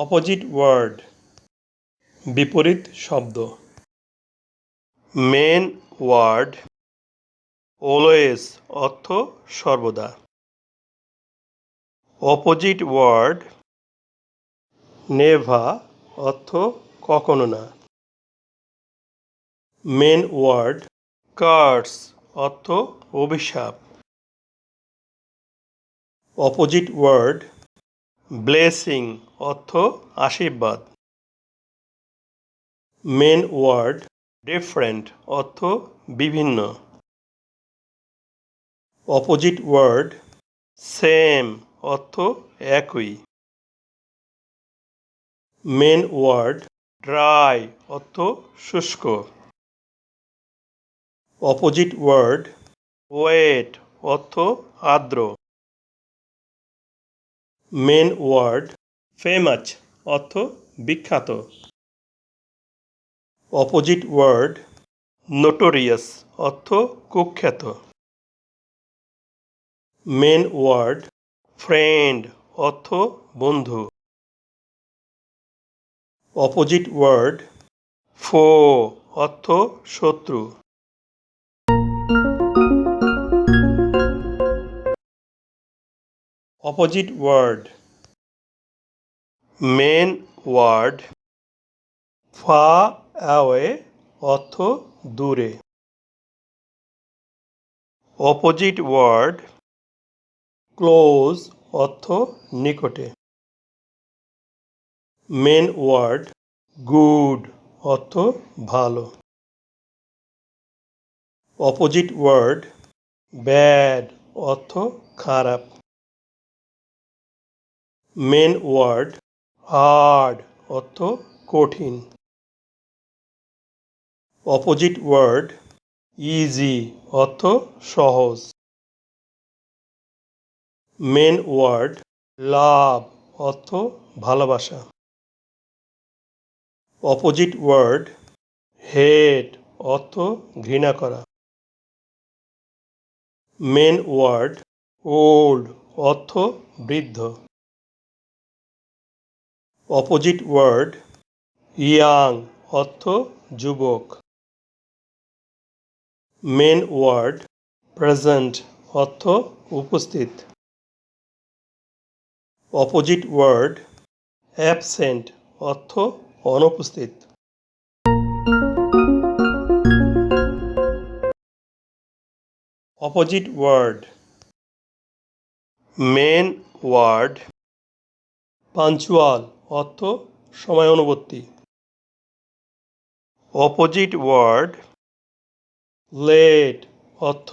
Opposite word বিপরীত শব্দ। Main word always অর্থ সর্বদা। অপোজিট ওয়ার্ড নেভার অর্থ কখনো না। মেন ওয়ার্ড কার্স অর্থ অভিশাপ। অপোজিট ওয়ার্ড ব্লেসিং অর্থ আশীর্বাদ। মেন ওয়ার্ড ডিফারেন্ট অর্থ বিভিন্ন। অপোজিট ওয়ার্ড সেম অর্থ একই। মেন ওয়ার্ড ড্রাই অর্থ শুষ্ক। অপোজিট ওয়ার্ড ওয়েট অর্থ আর্দ্র। মেন ওয়ার্ড ফেমাস অর্থ বিখ্যাত। অপোজিট ওয়ার্ড নোটোরিয়াস অর্থ কুখ্যাত। মেন ওয়ার্ড ফ্রেন্ড অর্থ বন্ধু। অপোজিট ওয়ার্ড ফো অর্থ শত্রু। Opposite word means word far away অর্থ দূরে। অপোজিট ওয়ার্ড ক্লোজ অর্থ নিকটে। মেন ওয়ার্ড গুড অর্থ ভালো। অপোজিট ওয়ার্ড ব্যাড অর্থ খারাপ। মেন ওয়ার্ড হার্ড অর্থ কঠিন। অপোজিট ওয়ার্ড ইজি অর্থ সহজ। মেন ওয়ার্ড লাভ অর্থ ভালোবাসা। অপোজিট ওয়ার্ড হেট অর্থ ঘৃণা করা। মেন ওয়ার্ড ওল্ড অর্থ বৃদ্ধ। অপোজিট ওয়ার্ড ইয়াং অর্থ যুবক। মেন ওয়ার্ড প্রেজেন্ট অর্থ উপস্থিত। অপোজিট ওয়ার্ড অ্যাবসেন্ট অর্থ অনুপস্থিত। Opposite word means word punctual অর্থ সময়ানুবর্তী। অপোজিট ওয়ার্ড লেট অর্থ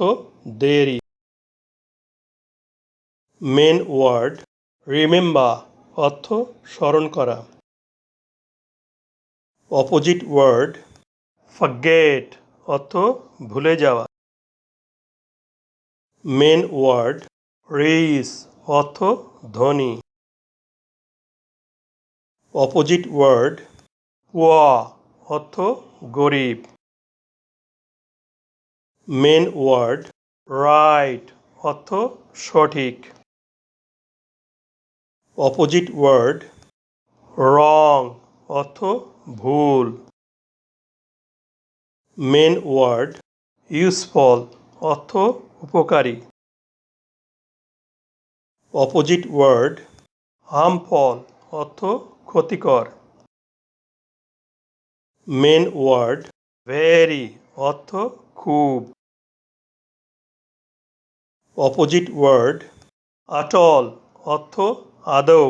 দেরি। মেন ওয়ার্ড রিমেম্বার অর্থ স্মরণ করা। অপোজিট ওয়ার্ড ফরগেট অর্থ ভুলে যাওয়া। মেন ওয়ার্ড রিচ অর্থ ধনী। অপোজিট ওয়ার্ড পুয়ার অর্থ গরিব। মেন ওয়ার্ড রাইট অর্থ সঠিক। অপোজিট ওয়ার্ড রং অর্থ ভুল। মেন ওয়ার্ড ইউজফুল অর্থ উপকারী। অপোজিট ওয়ার্ড হার্মফুল অর্থ ক্ষতিকর। মেন ওয়ার্ড ভেরি অর্থ খুব। অপোজিট ওয়ার্ড আটল অর্থ আদৌ।